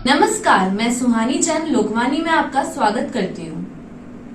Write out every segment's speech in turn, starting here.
नमस्कार, मैं सुहानी चंद लोकवानी में आपका स्वागत करती हूँ।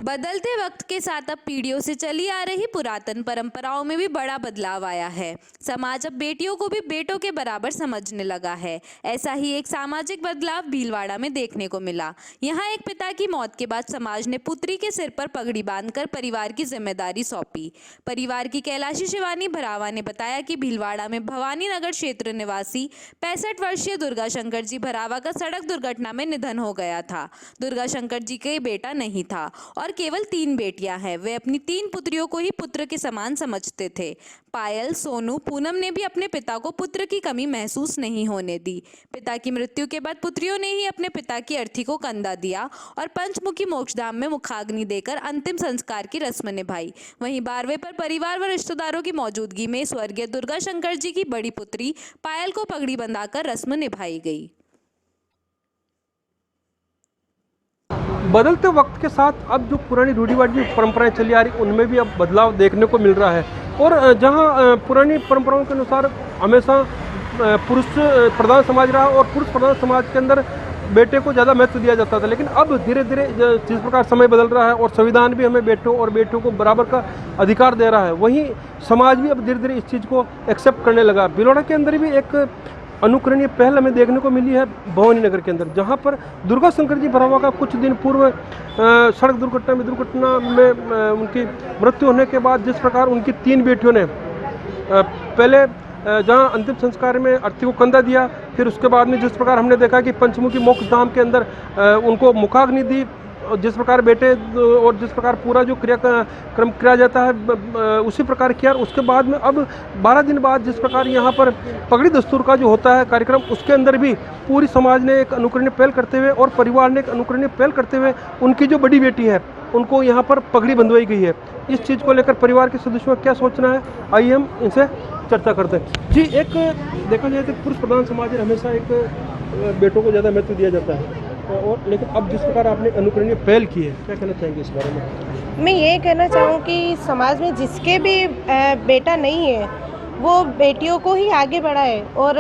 बदलते वक्त के साथ अब पीढ़ियों से चली आ रही पुरातन परंपराओं में भी बड़ा बदलाव आया है। समाज अब बेटियों को भी बेटों के बराबर समझने लगा है। ऐसा ही एक सामाजिक बदलाव भीलवाड़ा में देखने को मिला। यहाँ एक पिता की मौत के बाद समाज ने पुत्री के सिर पर पगड़ी बांधकर परिवार की जिम्मेदारी सौंपी। परिवार की कैलाशी शिवानी भरावा ने बताया कि भीलवाड़ा में भवानी नगर क्षेत्र निवासी 65 वर्षीय दुर्गा शंकर जी भरावा का सड़क दुर्घटना में निधन हो गया था। दुर्गा शंकर जी के बेटा नहीं था और केवल 3 बेटियां हैं। वे अपनी 3 पुत्रियों को ही पुत्र के समान समझते थे। पायल, सोनू, पूनम ने भी अपने पिता को पुत्र की कमी महसूस नहीं होने दी। पिता की मृत्यु के बाद पुत्रियों ने ही अपने पिता की अर्थी को कंधा दिया और पंचमुखी मोक्षधाम में मुखाग्नि देकर अंतिम संस्कार की रस्म निभाई। वहीं 12वें पर परिवार व रिश्तेदारों की मौजूदगी में स्वर्गीय दुर्गा शंकर जी की बड़ी पुत्री पायल को पगड़ी बंधाकर रस्म निभाई गई। बदलते वक्त के साथ अब जो पुरानी रूढ़िवादी परंपराएं चली आ रही उनमें भी अब बदलाव देखने को मिल रहा है। और जहां पुरानी परंपराओं के अनुसार हमेशा पुरुष प्रधान समाज रहा और पुरुष प्रधान समाज के अंदर बेटे को ज़्यादा महत्व दिया जाता था, लेकिन अब धीरे धीरे जिस प्रकार समय बदल रहा है और संविधान भी हमें बेटों और बेटियों को बराबर का अधिकार दे रहा है, वहीं समाज भी अब धीरे धीरे इस चीज़ को एक्सेप्ट करने लगा। भीलवाड़ा के अंदर भी एक अनुकरणीय पहल हमें देखने को मिली है भवानी नगर के अंदर, जहां पर दुर्गा शंकर जी भरावा का कुछ दिन पूर्व सड़क दुर्घटना में उनकी मृत्यु होने के बाद जिस प्रकार उनकी 3 बेटियों ने पहले जहां अंतिम संस्कार में अर्थी को कंधा दिया, फिर उसके बाद में जिस प्रकार हमने देखा कि पंचमुखी मोक्षधाम के अंदर उनको मुखाग्नि दी, जिस प्रकार बेटे और जिस प्रकार पूरा जो क्रियाक्रम किया जाता है उसी प्रकार किया। उसके बाद में अब 12 दिन बाद जिस प्रकार यहाँ पर पगड़ी दस्तूर का जो होता है कार्यक्रम, उसके अंदर भी पूरी समाज ने एक अनुकरणीय पहल करते हुए और परिवार ने एक अनुकरणीय पहल करते हुए उनकी जो बड़ी बेटी है उनको यहाँ पर पगड़ी बंधवाई गई है। इस चीज़ को लेकर परिवार के सदस्यों का क्या सोचना है, आइए हम इनसे चर्चा करते हैं। जी, एक देखा जाए तो पुरुष प्रधान समाज में हमेशा एक बेटों को ज़्यादा महत्व दिया जाता है, और लेकिन अब जिस प्रकार आपने अनुकरणीय पहल की है, क्या कहना चाहेंगे इस बारे में? मैं ये कहना चाहूँ कि समाज में जिसके भी बेटा नहीं है वो बेटियों को ही आगे बढ़ाए और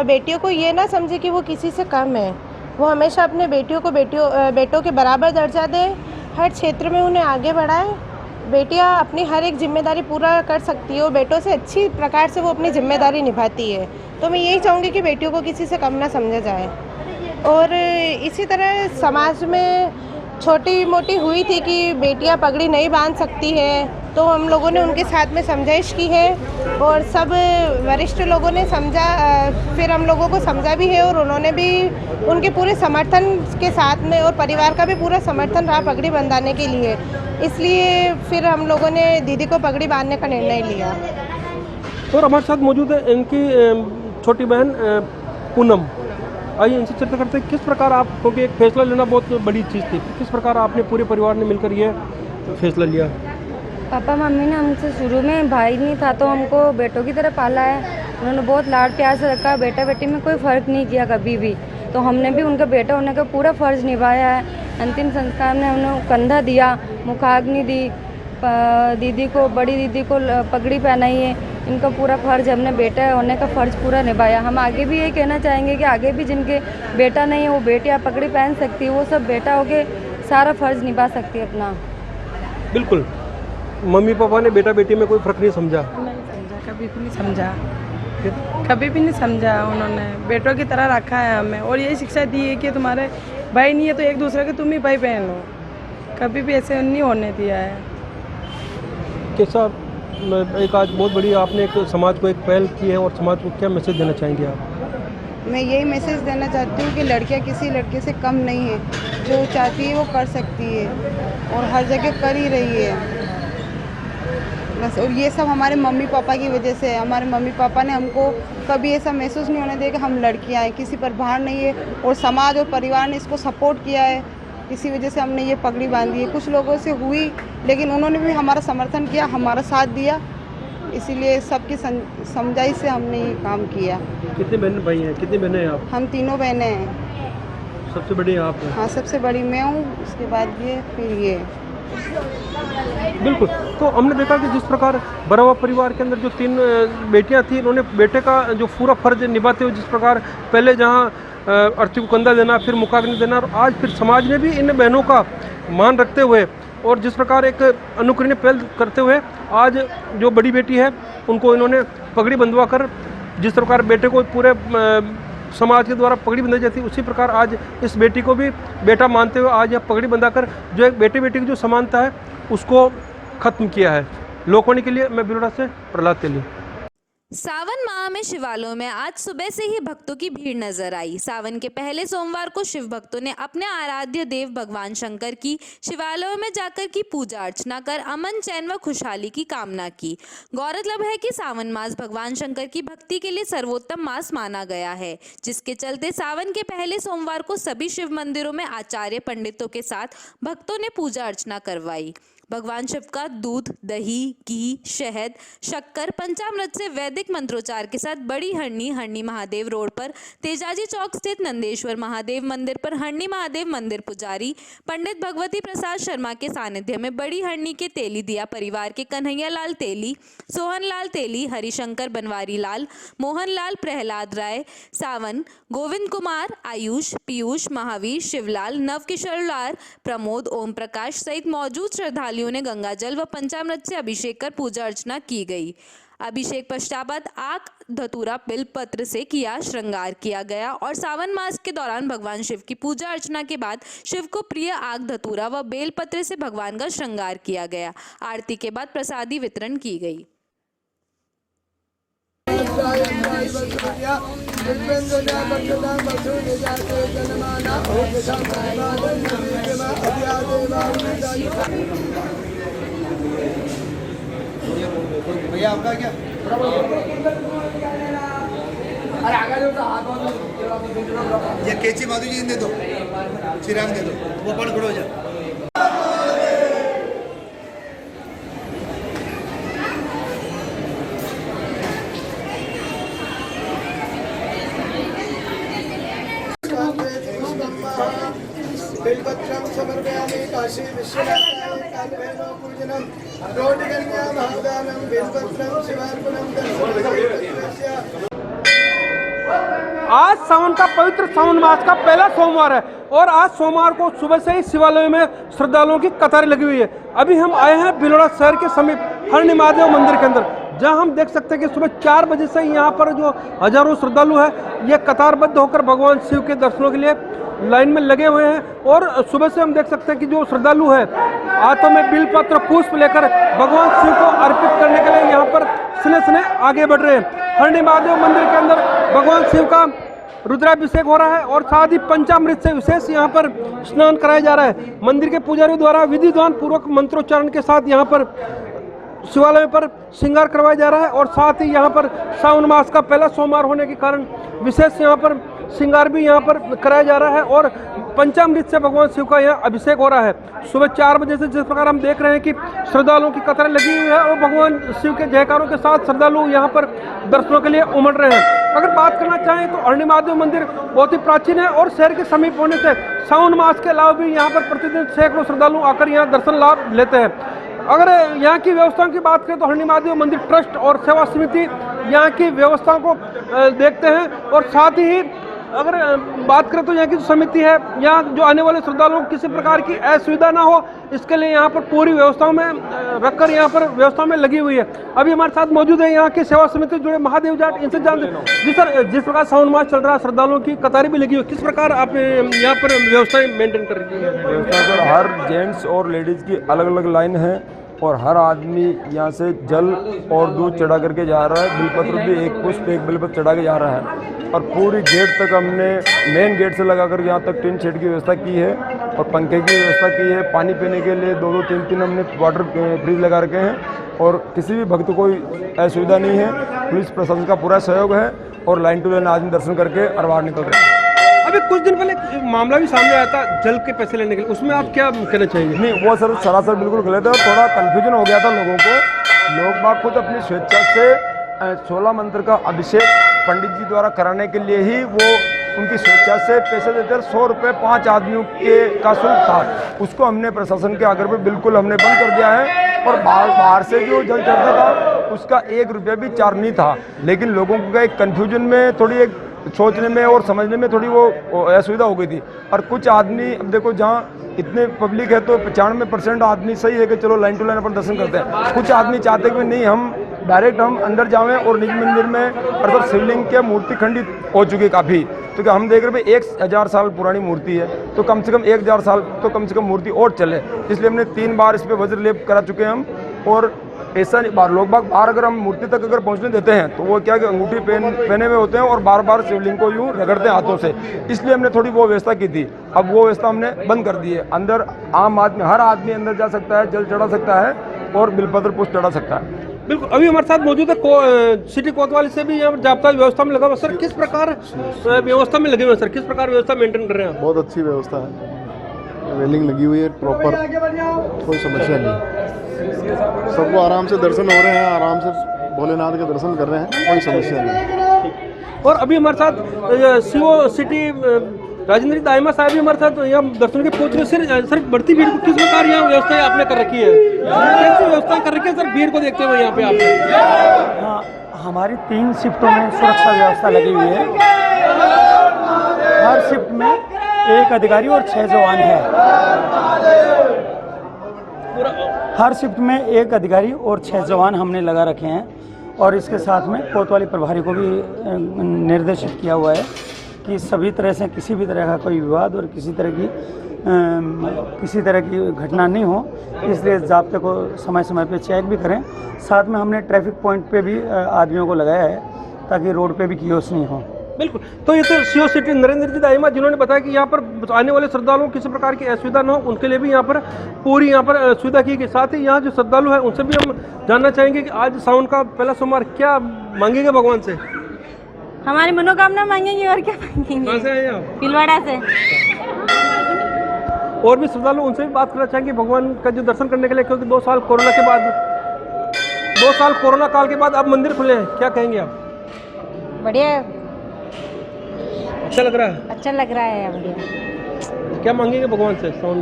बेटियों को ये ना समझे कि वो किसी से कम है। वो हमेशा अपने बेटियों को बेटों के बराबर दर्जा दे, हर क्षेत्र में उन्हें आगे बढ़ाए। बेटियाँ अपनी हर एक जिम्मेदारी पूरा कर सकती है और बेटों से अच्छी प्रकार से वो अपनी जिम्मेदारी निभाती है। तो मैं यही चाहूँगी कि बेटियों को किसी से कम ना समझा जाए। और इसी तरह समाज में छोटी मोटी हुई थी कि बेटियां पगड़ी नहीं बांध सकती हैं, तो हम लोगों ने उनके साथ में समझाइश की है और सब वरिष्ठ लोगों ने समझा, फिर हम लोगों को समझा भी है और उन्होंने भी उनके पूरे समर्थन के साथ में और परिवार का भी पूरा समर्थन रहा पगड़ी बंधाने के लिए। इसलिए फिर हम लोगों ने दीदी को पगड़ी बांधने का निर्णय लिया। और हमारे साथ मौजूद है इनकी छोटी बहन पूनम। आइए इनसे चर्चा करते हैं किस प्रकार आप, क्योंकि एक फैसला लेना बहुत बड़ी चीज़ थी, किस प्रकार आपने पूरे परिवार ने मिलकर ये फैसला लिया? पापा मम्मी ने हमसे शुरू में, भाई नहीं था तो हमको बेटों की तरह पाला है। उन्होंने बहुत लाड प्यार से रखा, बेटा बेटी में कोई फ़र्क नहीं किया कभी भी। तो हमने भी उनका बेटा होने का पूरा फ़र्ज़ निभाया है। अंतिम संस्कार में हमने कंधा दिया, मुखाग्नि दी, दीदी को, बड़ी दीदी को पगड़ी पहनाई है। इनका पूरा फ़र्ज़, हमने बेटा होने का फ़र्ज़ पूरा निभाया। हम आगे भी ये कहना चाहेंगे कि आगे भी जिनके बेटा नहीं है वो बेटियाँ पगड़ी पहन सकती है, वो सब बेटा होके सारा फ़र्ज़ निभा सकती है अपना। बिल्कुल, मम्मी पापा ने बेटा बेटी में कोई फ़र्क नहीं समझा? नहीं समझा, कभी भी नहीं समझा, कभी भी नहीं समझा। उन्होंने बेटों की तरह रखा है हमें और यही शिक्षा दी है कि तुम्हारे भाई नहीं है तो एक दूसरे के तुम ही भाई बहन हो, कभी भी ऐसे नहीं होने दिया है। कैसा एक आज बहुत बड़ी आपने एक समाज को एक पहल की है, और समाज को क्या मैसेज देना चाहेंगे आप? मैं यही मैसेज देना चाहती हूँ कि लड़कियाँ किसी लड़के से कम नहीं है, जो चाहती है वो कर सकती है और हर जगह कर ही रही है बस। और ये सब हमारे मम्मी पापा की वजह से है। हमारे मम्मी पापा ने हमको कभी ऐसा महसूस नहीं होने दिया कि हम लड़कियाँ हैं, किसी पर भार नहीं है, और समाज और परिवार ने इसको सपोर्ट किया है। इसी वजह से हमने ये पगड़ी बांधी है। कुछ लोगों से हुई, लेकिन उन्होंने भी हमारा समर्थन किया, हमारा साथ दिया, इसीलिए सबकी समझाई से हमने ये काम किया। कितने बहन भाई हैं, कितनी बहनें हैं आप? हम 3 बहनें हैं। सबसे बड़ी आप हैं? हाँ, सबसे बड़ी मैं हूँ, उसके बाद ये, फिर ये। बिल्कुल। तो हमने देखा कि जिस प्रकार भरावा परिवार के अंदर जो 3 बेटियां थी, इन्होंने बेटे का जो पूरा फर्ज निभाते हुए जिस प्रकार पहले जहां अर्थी को कंधा देना, फिर मुखाग्नि देना, और आज फिर समाज ने भी इन बहनों का मान रखते हुए और जिस प्रकार एक अनुकरणीय पहल करते हुए आज जो बड़ी बेटी है उनको इन्होंने पगड़ी बंधवा कर, जिस प्रकार बेटे को पूरे समाज के द्वारा पगड़ी बंधाई जाती है, उसी प्रकार आज इस बेटी को भी बेटा मानते हुए आज यह पगड़ी बंधाकर जो एक बेटे बेटी की जो समानता है उसको खत्म किया है। लोकवाणी के लिए मैं बिलोड़ा से प्रहलाद तेली। सावन माह में शिवालयों में आज सुबह से ही भक्तों की भीड़ नजर आई। सावन के पहले सोमवार को शिव भक्तों ने अपने आराध्य देव भगवान शंकर की शिवालयों में जाकर की पूजा अर्चना कर अमन, चैन व खुशहाली की कामना की। गौरतलब है कि सावन मास भगवान शंकर की भक्ति के लिए सर्वोत्तम मास माना गया है, जिसके चलते सावन के पहले सोमवार को सभी शिव मंदिरों में आचार्य पंडितों के साथ भक्तों ने पूजा अर्चना करवाई। भगवान शिव का दूध, दही, घी, शहद, शक्कर, पंचामृत से वैदिक मंत्रोच्चार के साथ बड़ी हरणी महादेव रोड पर तेजाजी चौक स्थित नंदेश्वर महादेव मंदिर पर हरणी महादेव मंदिर पुजारी पंडित भगवती प्रसाद शर्मा के सानिध्य में बड़ी हरणी के तेली दिया परिवार के कन्हैया लाल तेली, सोहन लाल तेली, हरिशंकर बनवारी लाल, मोहन लाल, प्रहलाद राय, सावन, गोविंद कुमार, आयुष, पीयूष, महावीर, शिवलाल, नवकिशोर लाल, प्रमोद, ओम प्रकाश सहित मौजूद श्रद्धालु ने गंगा जल व पंचामृत से अभिषेक कर पूजा अर्चना की गई। अभिषेक पश्चात आक, धतूरा, बिल पत्र से किया श्रृंगार किया गया और सावन मास के दौरान भगवान शिव की पूजा अर्चना के बाद शिव को प्रिय आक, धतूरा व बेल पत्र से भगवान का श्रृंगार किया गया। आरती के बाद प्रसादी वितरण की गई। भैया आपका क्या? अरे आगे ये केची माधु जी दे दो, श्रीराम दे दो, वो पढ़ खड़ो जा। बिल्वत्रं समर्पयामि काशी विश्वनाथाय कालभैरव पूजनं रोटिकन्या महादानं बिल्वत्रं शिवार्पणं दर्शनं। आज सावन का पवित्र सावन मास का पहला सोमवार है और आज सोमवार को सुबह से ही शिवालयों में श्रद्धालुओं की कतारें लगी हुई है। अभी हम आए हैं बिलोड़ा शहर के समीप हरणी महादेव मंदिर के अंदर, जहां हम देख सकते हैं कि सुबह 4 बजे से यहाँ पर जो हजारों श्रद्धालु हैं ये कतारबद्ध होकर भगवान शिव के दर्शनों के लिए लाइन में लगे हुए हैं। और सुबह से हम देख सकते हैं कि जो श्रद्धालु है हाथों में बिलपत्र, पुष्प लेकर भगवान शिव को अर्पित करने के लिए यहाँ पर स्ने आगे बढ़ रहे हैं। हरणी महादेव मंदिर के अंदर भगवान शिव का रुद्राभिषेक हो रहा है और साथ ही पंचामृत से विशेष यहाँ पर स्नान कराया जा रहा है। मंदिर के पुजारियों द्वारा विधि विधान पूर्वक मंत्रोच्चारण के साथ यहाँ पर शिवालय पर श्रृंगार करवाया जा रहा है और साथ ही यहाँ पर सावन मास का पहला सोमवार होने के कारण विशेष यहाँ पर श्रृंगार भी यहाँ पर कराया जा रहा है और पंचामृत से भगवान शिव का यहाँ अभिषेक हो रहा है। सुबह 4 बजे से जिस प्रकार हम देख रहे हैं कि श्रद्धालुओं की कतारें लगी हुई है और भगवान शिव के जयकारों के साथ श्रद्धालु यहाँ पर दर्शनों के लिए उमड़ रहे हैं। अगर बात करना चाहें तो हरणी महादेव मंदिर बहुत ही प्राचीन है और शहर के समीप होने से सावन मास के अलावा भी यहाँ पर प्रतिदिन सैकड़ों श्रद्धालु आकर यहाँ दर्शन लाभ लेते हैं। अगर यहाँ की व्यवस्थाओं की बात करें तो हरणी महादेव मंदिर ट्रस्ट और सेवा समिति यहाँ की व्यवस्थाओं को देखते हैं और साथ ही अगर बात करें तो यहाँ की जो समिति है यहाँ जो आने वाले श्रद्धालुओं को किसी प्रकार की असुविधा ना हो इसके लिए यहाँ पर पूरी व्यवस्थाओं में रखकर यहाँ पर व्यवस्थाओं में लगी हुई है। अभी हमारे साथ मौजूद है यहाँ की सेवा समिति जुड़े महादेव जाट, इनसे जानते जी सर, जिस प्रकार सावन मास चल रहा है श्रद्धालुओं की कतारें भी लगी हुई, किस प्रकार आप यहाँ पर व्यवस्थाएं मेंटेन कर रही है? व्यवस्था पर हर जेंट्स और लेडीज़ की अलग अलग लाइन है और हर आदमी यहाँ से जल और दूध चढ़ा करके जा रहा है। बिलपत्र भी एक पुष्प एक बिलपत्र चढ़ा के जा रहा है और पूरी गेट तक हमने मेन गेट से लगा कर यहाँ तक टिन शेड की व्यवस्था की है और पंखे की व्यवस्था की है। पानी पीने के लिए 2-2 3-3 हमने वाटर फ्रिज लगा रखे हैं और किसी भी भक्त को कोई असुविधा नहीं है। पुलिस प्रशासन का पूरा सहयोग है और लाइन टू लाइन आदमी दर्शन करके और बाहर निकल रहे हैं। अभी कुछ दिन पहले मामला भी सामने आया था जल के पैसे लेने के लिए, उसमें आप क्या कहना चाहेंगे? नहीं, वो सर सरासर बिल्कुल गलत है और थोड़ा कन्फ्यूजन हो गया था लोगों को। लोग बाग खुद अपनी स्वेच्छा से 16 मंत्र का अभिषेक पंडित जी द्वारा कराने के लिए ही वो उनकी स्वेच्छा से पैसे देते हैं। 100 रुपये 5 आदमियों के का शुल्क था, उसको हमने प्रशासन के आग्रह पर बिल्कुल हमने बंद कर दिया है और बाहर से जो जल चढ़ता था उसका 1 रुपया भी चार्ज नहीं था। लेकिन लोगों को एक कन्फ्यूजन में थोड़ी एक सोचने में और समझने में थोड़ी वो असुविधा हो गई थी। और कुछ आदमी, अब देखो जहाँ इतने पब्लिक है तो 95% आदमी सही है कि चलो लाइन टू लाइन अपन दर्शन करते हैं। कुछ आदमी चाहते कि नहीं, हम डायरेक्ट हम अंदर जाएं और निज मंदिर में, अर्थात शिवलिंग की मूर्ति खंडित हो चुकी है काफ़ी, क्योंकि हम देख रहे हैं 1000 साल पुरानी मूर्ति है, तो कम से कम 1000 साल तो कम से कम मूर्ति और चले। इसलिए हमने 3 बार इस पर वज्रलेप करा चुके हैं हम। और ऐसा नहीं, लोग बार अगर हम मूर्ति तक अगर पहुंचने देते हैं तो वो क्या कि अंगूठी पहने हुए होते हैं और बार बार शिवलिंग को यूँ रगड़ते हैं हाथों से। इसलिए हमने थोड़ी वो व्यवस्था की थी, अब वो व्यवस्था हमने बंद कर दी है। अंदर आम आदमी, हर आदमी अंदर जा सकता है, जल चढ़ा सकता है और बिलपत्र पुष्प चढ़ा सकता है। बिल्कुल, अभी हमारे साथ मौजूद है सिटी कोतवाली से भी यहाँ पर जाब्ता व्यवस्था में लगा हुआ। सर, किस प्रकार व्यवस्था में लगे हुए सर, किस प्रकार व्यवस्था मेंटेन कर रहे हैं? बहुत अच्छी व्यवस्था है, रेलिंग लगी हुई है प्रॉपर, कोई समस्या नहीं, सबको आराम से दर्शन हो रहे हैं, आराम से भोलेनाथ के दर्शन कर रहे हैं, कोई समस्या नहीं। और अभी हमारे साथ सीओ सिटी राजेंद्र दाइमा साहब भी हमारे साथ यहाँ दर्शन के पहुंच रहे हैं। सर, बढ़ती भीड़ को किस प्रकार यहाँ व्यवस्थाएं आपने कर रखी है, कैसी व्यवस्थाएं कर रखी है सर भीड़ को देखते हुए यहाँ पे आपने? हाँ, हमारी 3 शिफ्टों में सुरक्षा व्यवस्था लगी हुई है। हर शिफ्ट में 1 अधिकारी और 6 जवान है। हर शिफ्ट में 1 अधिकारी और 6 जवान हमने लगा रखे हैं। और इसके साथ में कोतवाली प्रभारी को भी निर्देशित किया हुआ है कि सभी तरह से किसी भी तरह का कोई विवाद और किसी तरह की घटना नहीं हो, इसलिए ज़ाब्ते को समय समय पे चेक भी करें। साथ में हमने ट्रैफिक पॉइंट पे भी आदमियों को लगाया है ताकि रोड पे भी कियोस्क नहीं हो। बिल्कुल, तो ये तो सीओ सिटी नरेंद्र जी दाइमा जिन्होंने बताया कि यहाँ पर आने वाले श्रद्धालुओं को किसी प्रकार की असुविधा न हो, उनके लिए भी यहाँ पर पूरी यहाँ पर सुविधा की गई। साथ ही यहाँ जो श्रद्धालु है उनसे भी हम जानना चाहेंगे कि आज सावन का पहला सोमवार क्या मांगेंगे भगवान से? हमारी मनोकामना मांगेंगे और क्या मांगेंगे। कहाँ से आए आप? भीलवाड़ा से। और भी श्रद्धालु, उनसे भी बात करना चाहेंगे भगवान का जो दर्शन करने के लिए, क्योंकि 2 साल कोरोना के बाद, 2 साल कोरोना काल के बाद अब मंदिर खुले हैं, क्या कहेंगे आप? बढ़िया, अच्छा लग रहा है? अच्छा लग रहा है, बढ़िया। क्या मांगेंगे भगवान से सावन?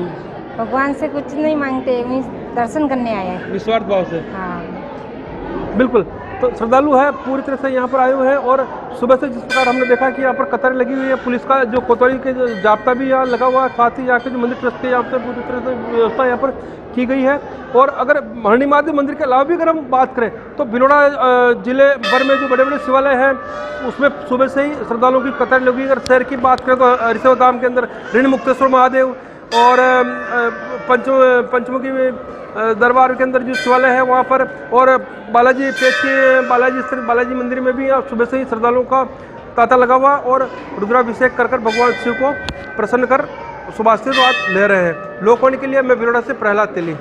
भगवान से कुछ नहीं मांगते, दर्शन करने आए हैं निस्वार्थ भाव से। हाँ, बिल्कुल, तो श्रद्धालु है पूरी तरह से यहाँ पर आए हुए हैं। और सुबह से जिस प्रकार हमने देखा कि यहाँ पर कतारें लगी हुई है, पुलिस का जो कोतवाली के जो जाब्ता भी यहाँ लगा हुआ है, साथ ही यहाँ के जो मंदिर ट्रस्ट के यहाँ पर पूरी तरह से व्यवस्था यहाँ पर की गई है। और अगर हरणी महादेव मंदिर के अलावा भी अगर हम बात करें तो भिलवाड़ा जिले भर में जो बड़े बड़े शिवालय हैं उसमें सुबह से ही श्रद्धालुओं की कतार लगी। अगर शहर की बात करें तो हरिशवधाम के अंदर ऋण मुक्तेश्वर महादेव और पंचमुखी दरबार के अंदर जो शिवालय है वहाँ पर, और बालाजी पेश के बालाजी मंदिर में भी सुबह से ही श्रद्धालुओं का तांता लगा हुआ और रुद्राभिषेक कर भगवान शिव को प्रसन्न कर शुभाशीर्वाद ले रहे हैं। लोकवाणी के लिए मैं भिलवाड़ा से प्रहलाद तेली।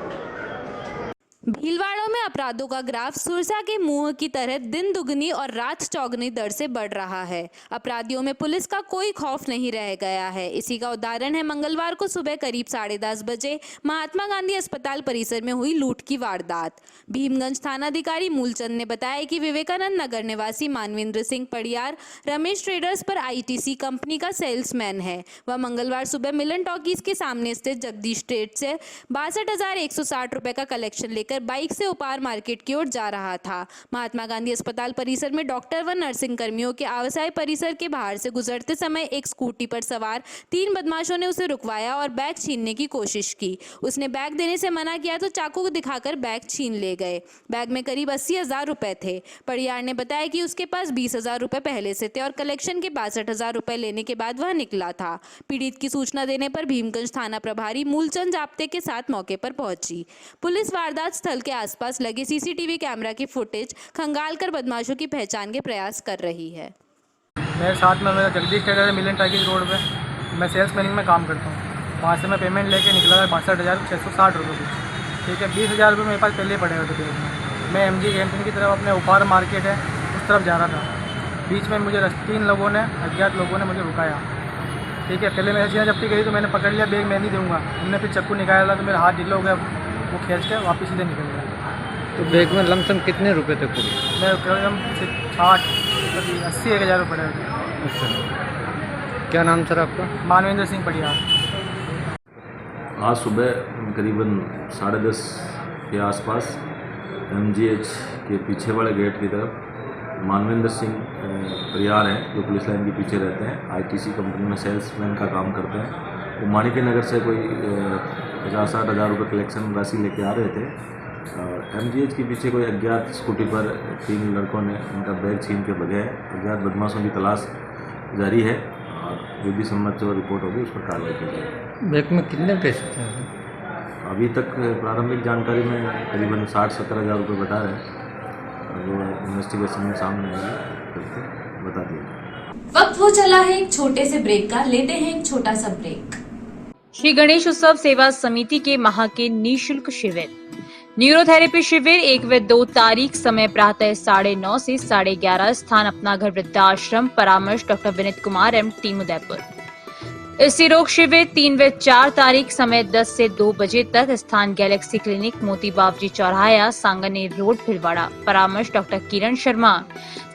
भीलवाड़ा में अपराधों का ग्राफ सुरसा के मुंह की तरह दिन दुगनी और रात चौगनी दर से बढ़ रहा है। अपराधियों में पुलिस का कोई खौफ नहीं रह गया है। इसी का उदाहरण है मंगलवार को सुबह करीब 10:30 बजे महात्मा गांधी अस्पताल परिसर में हुई लूट की वारदात। भीमगंज थानाधिकारी मूलचंद ने बताया कि विवेकानंद नगर निवासी मानवेंद्र सिंह पड़ियार रमेश ट्रेडर्स पर ITC कंपनी का सेल्समैन है। वह मंगलवार सुबह मिलन टॉकीज के सामने स्थित जगदीश ट्रेड से 62,160 रुपए का कलेक्शन लेकर बाइक से उपार मार्केट की ओर जा रहा था। महात्मा गांधी अस्पताल परिसर में डॉक्टर व नर्सिंग कर्मियों के आवासीय परिसर के बाहर से गुजरते समय एक स्कूटी पर सवार 3 बदमाशों ने उसे रुकवाया और बैग छीनने की कोशिश की। उसने बैग देने से मना किया तो चाकू दिखाकर बैग छीन ले गए। बैग में करीब 80,000 रुपए थे। पड़ियार ने बताया कि उसके पास 20,000 रुपए पहले से थे और कलेक्शन के 62,000 रुपए लेने के बाद वह निकला था। पीड़ित की सूचना देने पर भीमगंज थाना प्रभारी मूलचंद जाप्ते के साथ मौके पर पहुंची। पुलिस वारदात स्थल के आसपास लगे CCTV कैमरा की फुटेज खंगालकर बदमाशों की पहचान के प्रयास कर रही है। मेरे साथ में मेरा जगदीश ट्रेडर है, मिलन टाइकिंग रोड पे। मैं सेल्स मैनिंग में काम करता हूँ। वहाँ से मैं पेमेंट लेके निकला था 62,660 रुपये की। ठीक है, 20,000 रुपये मेरे पास पहले ही पड़े हुए थे बैग में। मैं MG कैंटीन की तरफ अपने उपार मार्केट है उस तरफ जा रहा था। बीच में मुझे 3 लोगों ने, अज्ञात लोगों ने मुझे रुकाया। ठीक है, पहले मेरे सीना जब्ती करी तो मैंने पकड़ लिया, बैग मैं नहीं दूँगा। उन्होंने फिर चाकू निकाला तो मेरा हाथ ढीला हो गया, वो खींच के वापस सीधे निकल गया। तो बैग में लमसम कितने रुपए थे पूरे? मैं कम 60-80,000 रुपये पड़े हुए। अच्छा, क्या नाम सर आपका? मानवेंद्र सिंह पड़ियार। आज सुबह करीबन 10:30 के आसपास MGH के पीछे वाले गेट की तरफ मानवेंद्र सिंह परिवार हैं जो पुलिस लाइन के पीछे रहते हैं, आईटीसी कंपनी में सेल्समैन का काम करते हैं। वो माणिक्य नगर से कोई 50-60 हज़ार रुपये कलेक्शन राशि लेके आ रहे थे। एमजीएच के पीछे कोई अज्ञात स्कूटी पर 3 लड़कों ने उनका बैग छीन के भगे। अज्ञात बदमाशों की तलाश जारी है और जो भी सम्मत जो रिपोर्ट होगी उस पर कार्रवाई की जाएगी। बैग में कितने पैसे थे? अभी तक प्रारंभिक जानकारी में करीबन 60-70 हज़ार रुपये बता रहे हैं। जो इन्वेस्टिगेशन में सामने आएगी करके बता दिया। वक्त वो चला है एक छोटे से ब्रेक का, लेते हैं एक छोटा सा ब्रेक। श्री गणेश उत्सव सेवा समिति के माह के निःशुल्क शिविर न्यूरोथेरेपी शिविर 1 व 2 तारीख, समय प्रातः 9:30 से 11:30, स्थान अपना घर वृद्धाश्रम, परामर्श doctor Vineet Kumar M, team Udaipur. स्त्री रोग शिविर 3 व 4 तारीख, समय 10 से 2 बजे तक, स्थान गैलेक्सी क्लिनिक, मोती बावजी चौराहा, सांगनेर रोड, भिलवाड़ा, परामर्श डॉक्टर किरण शर्मा।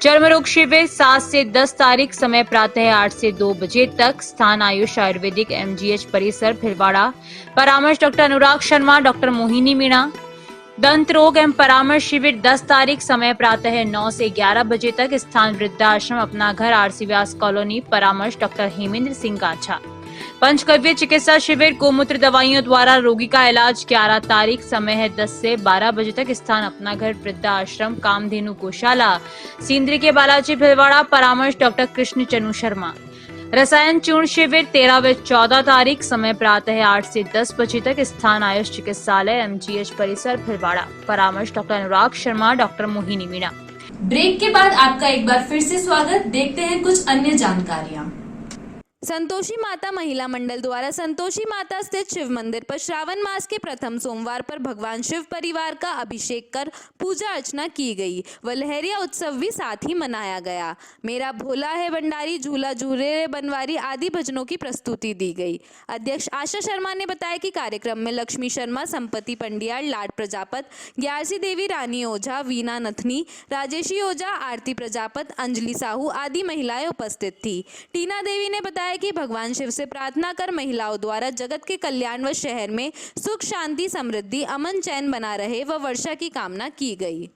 चर्म रोग शिविर 7 से 10 तारीख, समय प्रातः 8 से 2 बजे तक, स्थान आयुष आयुर्वेदिक एमजीएच परिसर, भिलवाड़ा, परामर्श डॉक्टर अनुराग शर्मा, डॉक्टर मोहिनी मीणा। दंत रोग एवं परामर्श शिविर 10 तारीख, समय प्रातः 9 से 11 बजे तक, स्थान वृद्धाश्रम अपना घर, आरसी व्यास कॉलोनी, परामर्श डॉक्टर हेमेंद्र सिंह गाछा। पंचकव्य चिकित्सा शिविर गोमूत्र दवाइयों द्वारा रोगी का इलाज 11 तारीख, समय है 10 से 12 बजे तक, स्थान अपना घर वृद्धाश्रम, कामधेनु गौशाला, सिंदरी के बालाजी, भिलवाड़ा, परामर्श डॉक्टर कृष्ण चनु शर्मा। रसायन चूर्ण शिविर 13 व 14 तारीख, समय प्रातः 8 से 10 बजे तक, स्थान आयुष चिकित्सालय एमजीएच परिसर, भिलवाड़ा, परामर्श doctor Anurag Sharma, doctor Mohini Meena. Break के बाद आपका एक बार फिर से स्वागत। देखते हैं कुछ अन्य जानकारियाँ। संतोषी माता महिला मंडल द्वारा संतोषी माता स्थित शिव मंदिर पर श्रावण मास के प्रथम सोमवार पर भगवान शिव परिवार का अभिषेक कर पूजा अर्चना की गई व लहरिया उत्सव भी साथ ही मनाया गया। मेरा भोला है भंडारी, झूला झूले रे बनवारी आदि भजनों की प्रस्तुति दी गई। अध्यक्ष आशा शर्मा ने बताया कि कार्यक्रम में लक्ष्मी शर्मा, संपत्ति पंडियाल, लाड प्रजापत, ग्यारसी देवी, रानी ओझा, वीना नथनी, राजेशी ओझा, आरती प्रजापत, अंजलि साहू आदि महिलाएं उपस्थित थी। टीना देवी ने बताया कि भगवान शिव से प्रार्थना कर महिलाओं द्वारा जगत के कल्याण व शहर में सुख, शांति, समृद्धि, अमन, चैन बना रहे व वर्षा की कामना की गई।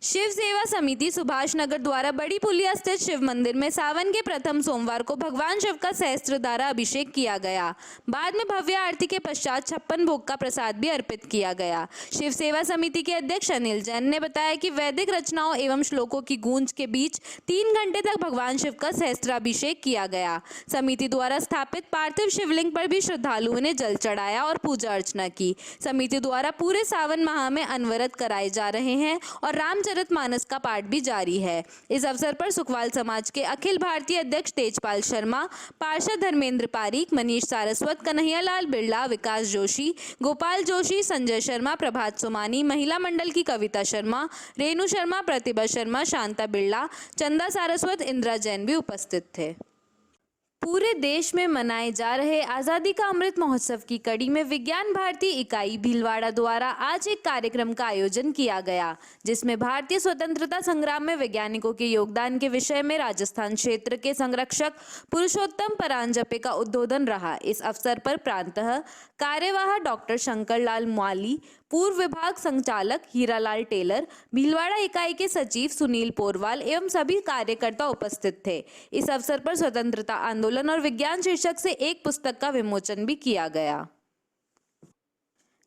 शिव सेवा समिति सुभाष नगर द्वारा बड़ी पुलिया स्थित शिव मंदिर में सावन के प्रथम सोमवार को भगवान शिव का सहस्त्रधारा अभिषेक किया गया। बाद में भव्य आरती के पश्चात 56 भोग का प्रसाद भी अर्पित किया गया। शिव सेवा समिति के अध्यक्ष अनिल जैन ने बताया कि वैदिक रचनाओं एवं श्लोकों की गूंज के बीच 3 घंटे तक भगवान शिव का सहस्त्राभिषेक किया गया। समिति द्वारा स्थापित पार्थिव शिवलिंग पर भी श्रद्धालुओं ने जल चढ़ाया और पूजा अर्चना की। समिति द्वारा पूरे सावन माह में अनवरत कराए जा रहे हैं और रामचरितमानस का पाठ भी जारी है। इस अवसर पर सुखवाल समाज के अखिल भारतीय अध्यक्ष तेजपाल शर्मा, पार्षद धर्मेंद्र पारीक, मनीष सारस्वत, कन्हैयालाल बिरला, विकास जोशी, गोपाल जोशी, संजय शर्मा, प्रभात सोमानी, महिला मंडल की कविता शर्मा, रेणु शर्मा, प्रतिभा शर्मा, शांता बिरला, चंदा सारस्वत, इंदिरा जैन भी उपस्थित थे। पूरे देश में मनाए जा रहे आज़ादी का अमृत महोत्सव की कड़ी में विज्ञान भारती इकाई भीलवाड़ा द्वारा आज एक कार्यक्रम का आयोजन किया गया, जिसमें भारतीय स्वतंत्रता संग्राम में वैज्ञानिकों के योगदान के विषय में राजस्थान क्षेत्र के संरक्षक पुरुषोत्तम परांजपे का उद्बोधन रहा। इस अवसर पर प्रांतः कार्यवाह डॉक्टर शंकर लाल माली, पूर्व विभाग संचालक हीरालाल टेलर, भीलवाड़ा इकाई के सचिव सुनील पोरवाल एवं सभी कार्यकर्ता उपस्थित थे। इस अवसर पर स्वतंत्रता आंदोलन और विज्ञान शीर्षक से एक पुस्तक का विमोचन भी किया गया।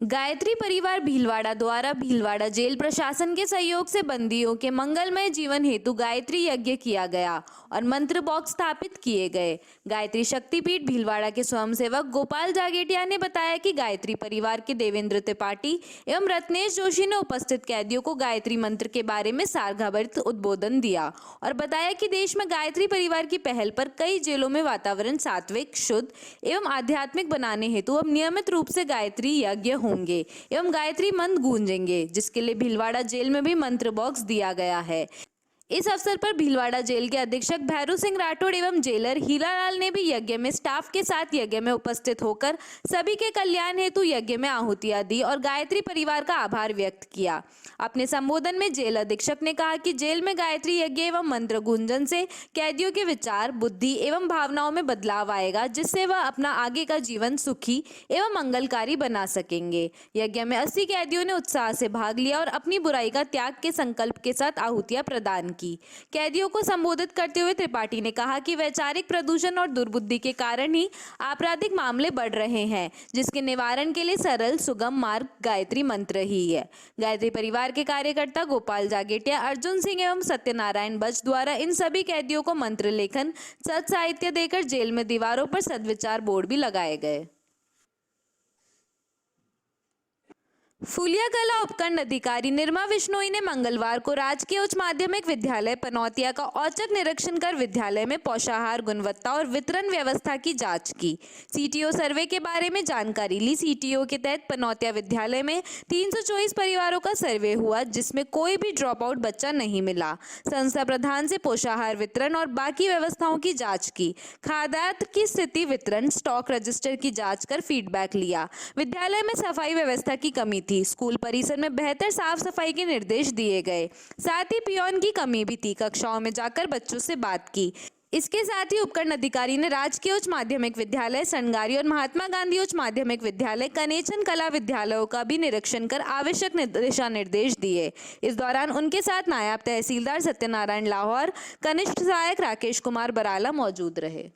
गायत्री परिवार भीलवाड़ा द्वारा भीलवाड़ा जेल प्रशासन के सहयोग से बंदियों के मंगलमय जीवन हेतु गायत्री यज्ञ किया गया और मंत्र बॉक्स स्थापित किए गए। गायत्री शक्तिपीठ भीलवाड़ा के स्वयंसेवक गोपाल जागेटिया ने बताया कि गायत्री परिवार के देवेंद्र त्रिपाठी एवं रत्नेश जोशी ने उपस्थित कैदियों को गायत्री मंत्र के बारे में सारगाभरित उद्बोधन दिया और बताया कि देश में गायत्री परिवार की पहल पर कई जेलों में वातावरण सात्विक, शुद्ध एवं आध्यात्मिक बनाने हेतु अब नियमित रूप से गायत्री यज्ञ होंगे एवं गायत्री मंत्र गूंजेंगे, जिसके लिए भीलवाड़ा जेल में भी मंत्र बॉक्स दिया गया है। इस अवसर पर भीलवाड़ा जेल के अधीक्षक भैरू सिंह राठौड़ एवं जेलर हीरालाल ने भी यज्ञ में स्टाफ के साथ यज्ञ में उपस्थित होकर सभी के कल्याण हेतु यज्ञ में आहुतियां दी और गायत्री परिवार का आभार व्यक्त किया। अपने संबोधन में जेल अधीक्षक ने कहा कि जेल में गायत्री यज्ञ एवं मंत्र गुंजन से कैदियों के विचार, बुद्धि एवं भावनाओं में बदलाव आएगा, जिससे वह अपना आगे का जीवन सुखी एवं मंगलकारी बना सकेंगे। यज्ञ में 80 कैदियों ने उत्साह से भाग लिया और अपनी बुराई का त्याग के संकल्प के साथ आहुतियां प्रदान की। कैदियों को संबोधित करते हुए त्रिपाठी ने कहा कि वैचारिक प्रदूषण और दुर्बुद्धि के कारण ही आपराधिक मामले बढ़ रहे हैं, जिसके निवारण के लिए सरल सुगम मार्ग गायत्री मंत्र ही है। गायत्री परिवार के कार्यकर्ता गोपाल जागेटिया, अर्जुन सिंह एवं सत्यनारायण बच द्वारा इन सभी कैदियों को मंत्र लेखन, सत साहित्य देकर जेल में दीवारों पर सद्विचार बोर्ड भी लगाए गए। फुलिया कला उपखंड अधिकारी निर्मा विश्नोई ने मंगलवार को राजकीय उच्च माध्यमिक विद्यालय पनौतिया का औचक निरीक्षण कर विद्यालय में पोषाहार गुणवत्ता और वितरण व्यवस्था की जांच की। सीटीओ सर्वे के बारे में जानकारी ली। सीटीओ के तहत पनौतिया विद्यालय में 324 परिवारों का सर्वे हुआ, जिसमें कोई भी ड्रॉप आउट बच्चा नहीं मिला। संस्था प्रधान से पोषाहार वितरण और बाकी व्यवस्थाओं की जाँच की। खाद्यान्न की स्थिति, वितरण, स्टॉक रजिस्टर की जाँच कर फीडबैक लिया। विद्यालय में सफाई व्यवस्था की कमी थी। स्कूल परिसर में बेहतर साफ सफाई के निर्देश दिए गए। साथ ही पियोन की कमी भी थी। कक्षाओं में जाकर बच्चों से बात की। इसके साथ ही उपखंड अधिकारी ने राजकीय उच्च माध्यमिक विद्यालय सनगारी और महात्मा गांधी उच्च माध्यमिक विद्यालय कनेचन कला विद्यालयों का भी निरीक्षण कर आवश्यक दिशा निर्देश दिए। इस दौरान उनके साथ नायब तहसीलदार सत्यनारायण लाहौर, कनिष्ठ सहायक राकेश कुमार बराला मौजूद रहे।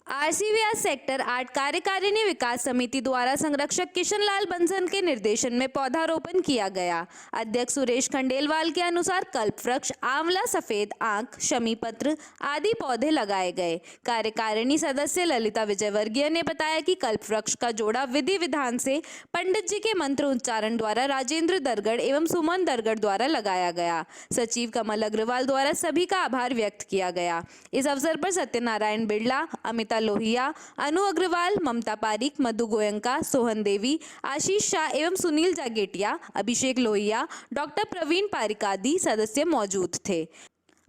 आरसीवीआर सेक्टर 8 कार्यकारिणी विकास समिति द्वारा संरक्षक किशन लाल बंसल के निर्देशन में पौधारोपण किया गया। अध्यक्ष सुरेश खंडेलवाल के अनुसार कल्प वृक्ष, आंवला, सफेद आंख, शमी पत्र आदि पौधे लगाए गए। कार्यकारिणी सदस्य ललिता विजयवर्गीय ने बताया कि कल्प वृक्ष का जोड़ा विधि विधान से पंडित जी के मंत्र उच्चारण द्वारा राजेंद्र दरगढ़ एवं सुमन दरगढ़ द्वारा लगाया गया। सचिव कमल अग्रवाल द्वारा सभी का आभार व्यक्त किया गया। इस अवसर पर सत्यनारायण बिड़ला, अमिता लोहिया, अनु अग्रवाल, ममता पारिक, मधु गोयंका, सोहन देवी, आशीष शाह एवं सुनील जागेटिया, अभिषेक लोहिया, डॉक्टर प्रवीण पारिक आदि सदस्य मौजूद थे।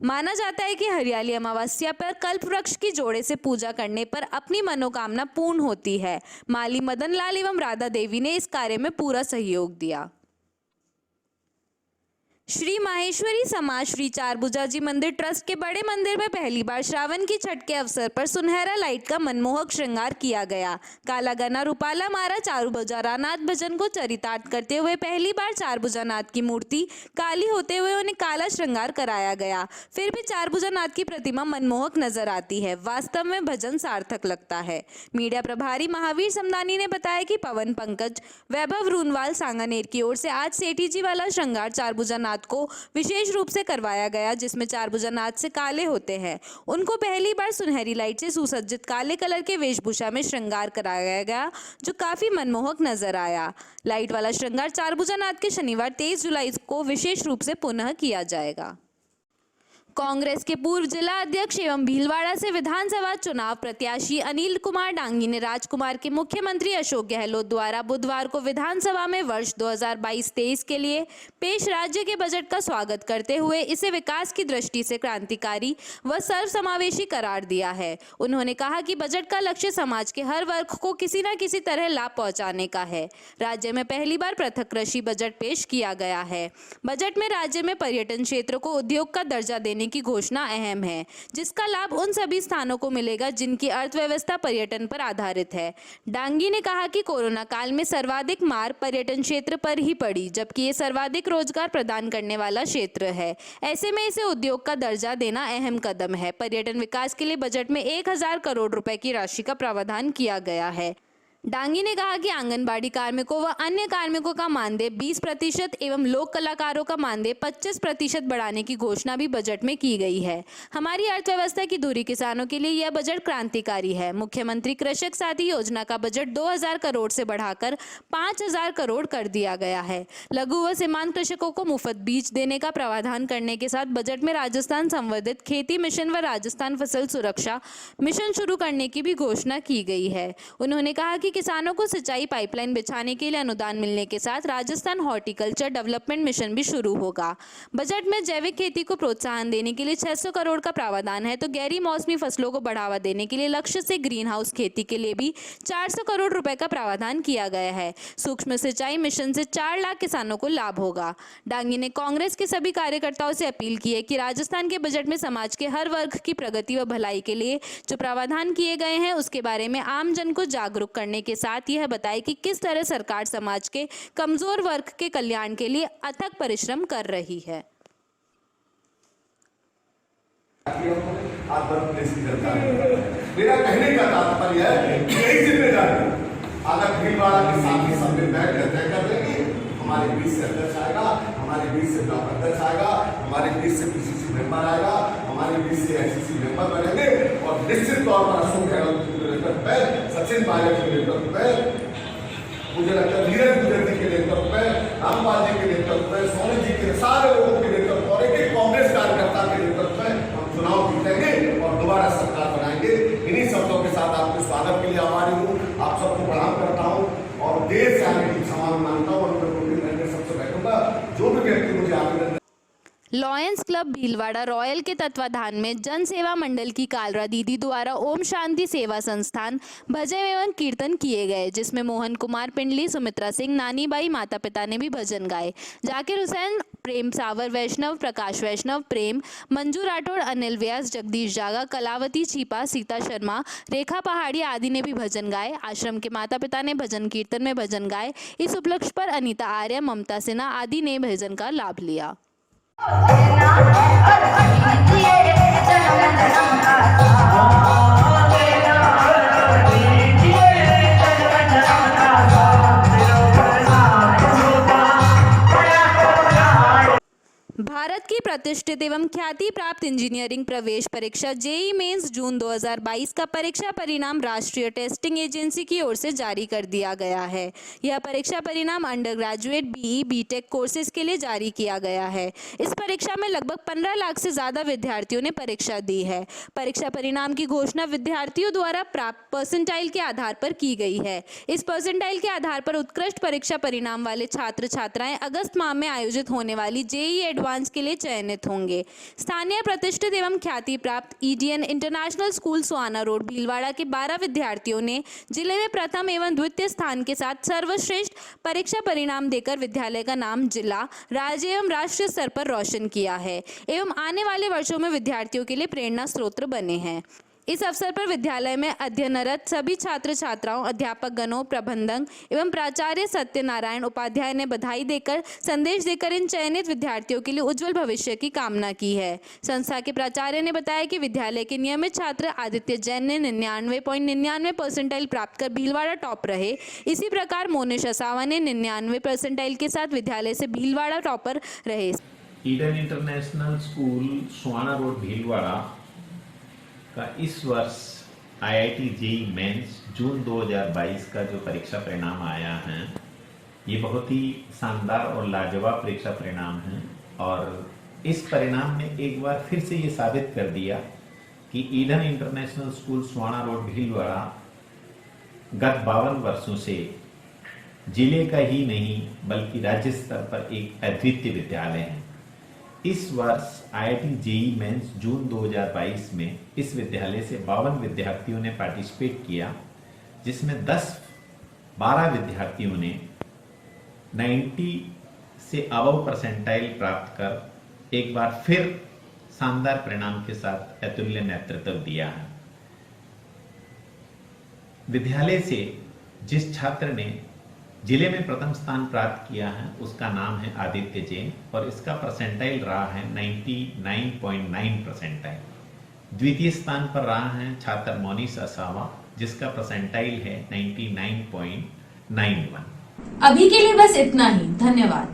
माना जाता है कि हरियाली अमावस्या पर कल्प वृक्ष की जोड़े से पूजा करने पर अपनी मनोकामना पूर्ण होती है। माली मदन लाल एवं राधा देवी ने इस कार्य में पूरा सहयोग दिया। श्री माहेश्वरी समाज श्री चारभुजाजी मंदिर ट्रस्ट के बड़े मंदिर में पहली बार श्रावण की छठ के अवसर पर सुनहरा लाइट का मनमोहक श्रृंगार किया गया। काला गना रूपाला मारा चारुभुजानाथ भजन को चरितार्थ करते हुए पहली बार चारभुजानाथ की मूर्ति काली होते हुए उन्हें काला श्रृंगार कराया गया। फिर भी चारभुजानाथ की प्रतिमा मनमोहक नजर आती है। वास्तव में भजन सार्थक लगता है। मीडिया प्रभारी महावीर समदानी ने बताया कि पवन पंकज, वैभव रूनवाल सांगानेर की ओर से आज सेठी जी वाला श्रृंगार चारभुजानाथ को विशेष रूप से करवाया गया, जिसमें चारभुजानाथ से काले होते हैं। उनको पहली बार सुनहरी लाइट से सुसज्जित काले कलर के वेशभूषा में श्रृंगार कराया गया, जो काफी मनमोहक नजर आया। लाइट वाला श्रृंगार चारभुजानाथ के शनिवार 23 जुलाई को विशेष रूप से पुनः किया जाएगा। कांग्रेस के पूर्व जिला अध्यक्ष एवं भीलवाड़ा से विधानसभा चुनाव प्रत्याशी अनिल कुमार डांगी ने राजकुमार के मुख्यमंत्री अशोक गहलोत द्वारा बुधवार को विधानसभा में वर्ष 2022-23 के लिए पेश राज्य के बजट का स्वागत करते हुए इसे विकास की दृष्टि से क्रांतिकारी व सर्वसमावेशी करार दिया है। उन्होंने कहा कि बजट का लक्ष्य समाज के हर वर्ग को किसी न किसी तरह लाभ पहुँचाने का है। राज्य में पहली बार पृथक कृषि बजट पेश किया गया है। बजट में राज्य में पर्यटन क्षेत्र को उद्योग का दर्जा देने की घोषणा अहम है, जिसका लाभ उन सभी स्थानों को मिलेगा जिनकी अर्थव्यवस्था पर्यटन पर आधारित है। डांगी ने कहा कि कोरोना काल में सर्वाधिक मार पर्यटन क्षेत्र पर ही पड़ी, जबकि ये सर्वाधिक रोजगार प्रदान करने वाला क्षेत्र है। ऐसे में इसे उद्योग का दर्जा देना अहम कदम है। पर्यटन विकास के लिए बजट में 1000 करोड़ रुपए की राशि का प्रावधान किया गया है। डांगी ने कहा कि आंगनबाड़ी कार्मिकों व अन्य कार्मिकों का मानदेय 20% एवं लोक कलाकारों का मानदेय 25% बढ़ाने की घोषणा भी बजट में की गई है। हमारी अर्थव्यवस्था की धुरी किसानों के लिए यह बजट क्रांतिकारी है। मुख्यमंत्री कृषक साथी योजना का बजट 2000 करोड़ से बढ़ाकर 5000 करोड़ कर दिया गया है। लघु व सीमांत कृषकों को मुफ्त बीज देने का प्रावधान करने के साथ बजट में राजस्थान संवर्धित खेती मिशन व राजस्थान फसल सुरक्षा मिशन शुरू करने की भी घोषणा की गई है। उन्होंने कहा कि किसानों को सिंचाई पाइपलाइन बिछाने के लिए अनुदान मिलने के साथ राजस्थान हॉर्टिकल्चर डेवलपमेंट मिशन भी शुरू होगा। बजट में जैविक खेती को प्रोत्साहन देने के लिए 600 करोड़ का प्रावधान है, तो गैरी मौसमी फसलों को बढ़ावा देने के लिए लक्ष्य से ग्रीन हाउस खेती के लिए भी 400 करोड़ रुपए का प्रावधान किया गया है। सूक्ष्म सिंचाई मिशन से 4 लाख किसानों को लाभ होगा। डांगी ने कांग्रेस के सभी कार्यकर्ताओं से अपील की है कि राजस्थान के बजट में समाज के हर वर्ग की प्रगति व भलाई के लिए जो प्रावधान किए गए हैं उसके बारे में आम जन को जागरूक करने के साथ यह बताए कि किस तरह सरकार समाज के कमजोर वर्ग के कल्याण के लिए अथक परिश्रम कर रही है। मेरा कहने का तात्पर्य है यही जिम्मेदारी अगर भीलवाड़ा के साथ ही सब मिल बैठ कर तय कर लेंगे, हमारे बीच से अध्यक्ष आएगा, हमारे बीच से ब्लॉक अध्यक्ष आएगा, हमारे बीच से पीसीसी मेंबर आएगा, हमारे बीच से एचसीसी मेंबर बनेंगे और निश्चित तौर पर अशोक गहलोत के नेतृत्व पे, सचिन पायलट के नेतृत्व पे, मुझे लगता है धीरज गुजर जी के नेतृत्व पे, रामपाल जी के नेतृत्व पे, सोनी जी के सारे लोगों के नेतृत्व और एक कांग्रेस कार्यकर्ता के नेतृत्व में हम चुनाव जीतेंगे और दोबारा सरकार बनाएंगे। इन्हीं शब्दों के साथ आपके स्वागत के लिए आभारी हूँ, आप सबको प्रणाम करता हूँ और देश से आने की समान मानता हूँ और सबसे बैठूंगा जो भी व्यक्ति मुझे आवेदन। लॉयंस क्लब भीलवाड़ा रॉयल के तत्वाधान में जन सेवा मंडल की कालरा दीदी द्वारा ओम शांति सेवा संस्थान भजन एवं कीर्तन किए गए, जिसमें मोहन कुमार पिंडली, सुमित्रा सिंह, नानी बाई माता पिता ने भी भजन गाए। जाकिर हुसैन, प्रेम सावर वैष्णव, प्रकाश वैष्णव, प्रेम, मंजू राठौड़, अनिल व्यास, जगदीश जागा, कलावती छिपा, सीता शर्मा, रेखा पहाड़ी आदि ने भी भजन गाए। आश्रम के माता पिता ने भजन कीर्तन में भजन गाए। इस उपलक्ष्य पर अनीता आर्य, ममता सिन्हा आदि ने भजन का लाभ लिया। भारत की प्रतिष्ठित एवं ख्याति प्राप्त इंजीनियरिंग प्रवेश परीक्षा जेईई मेंस जून 2022 का परीक्षा परिणाम राष्ट्रीय टेस्टिंग एजेंसी की ओर से जारी कर दिया गया है। यह परीक्षा परिणाम undergraduate BE BTech courses के लिए जारी किया गया है। इस परीक्षा में लगभग 15 लाख से ज्यादा विद्यार्थियों ने परीक्षा दी है। परीक्षा परिणाम की घोषणा विद्यार्थियों द्वारा प्राप्त परसेंटाइल के आधार पर की गई है। इस परसेंटाइल के आधार पर उत्कृष्ट परीक्षा परिणाम वाले छात्र छात्राएं अगस्त माह में आयोजित होने वाली जेईई एडवांस के लिए चयनित होंगे। स्थानीय प्रतिष्ठित एवं ख्याति प्राप्त ईडीएन इंटरनेशनल स्कूल सुहाना रोड भीलवाड़ा के 12 विद्यार्थियों ने जिले में प्रथम एवं द्वितीय स्थान के साथ सर्वश्रेष्ठ परीक्षा परिणाम देकर विद्यालय का नाम जिला, राज्य एवं राष्ट्रीय स्तर पर रोशन किया है एवं आने वाले वर्षों में विद्यार्थियों के लिए प्रेरणा स्रोत बने हैं। इस अवसर पर विद्यालय में अध्ययनरत सभी छात्र छात्राओं, अध्यापक गणों, प्रबंधक एवं प्राचार्य सत्यनारायण उपाध्याय ने बधाई देकर संदेश देकर इन चयनित विद्यार्थियों के लिए उज्जवल भविष्य की कामना की है। संस्था के प्राचार्य ने बताया कि विद्यालय के नियमित छात्र आदित्य जैन ने 99.99 परसेंटाइल प्राप्त कर भीलवाड़ा टॉप रहे। इसी प्रकार मोनिश असावा ने 99 परसेंटाइल के साथ विद्यालय से भीलवाड़ा टॉपर रहे। ईडन इंटरनेशनल स्कूल सुहाना रोड भीलवाड़ा का इस वर्ष आईआईटी जेईई मेंस जून 2022 का जो परीक्षा परिणाम आया है, ये बहुत ही शानदार और लाजवाब परीक्षा परिणाम है और इस परिणाम ने एक बार फिर से ये साबित कर दिया कि ईडन इंटरनेशनल स्कूल सुहाना रोड भीलवाड़ा गत 52 वर्षों से जिले का ही नहीं बल्कि राज्य स्तर पर एक अद्वितीय विद्यालय है। इस वर्ष आईआईटी जेईई मेंस जून 2022 में इस विद्यालय से 52 विद्यार्थियों ने पार्टिसिपेट किया, जिसमें 12 विद्यार्थियों ने 90 से अबव परसेंटाइल प्राप्त कर एक बार फिर शानदार परिणाम के साथ अतुल्य नेतृत्व दिया है। विद्यालय से जिस छात्र ने जिले में प्रथम स्थान प्राप्त किया है उसका नाम है आदित्य जैन और इसका परसेंटाइल रहा है 99.9 परसेंटाइल। द्वितीय स्थान पर रहा है छात्र मोनिश असावा जिसका परसेंटाइल है 99.91। अभी के लिए बस इतना ही। धन्यवाद।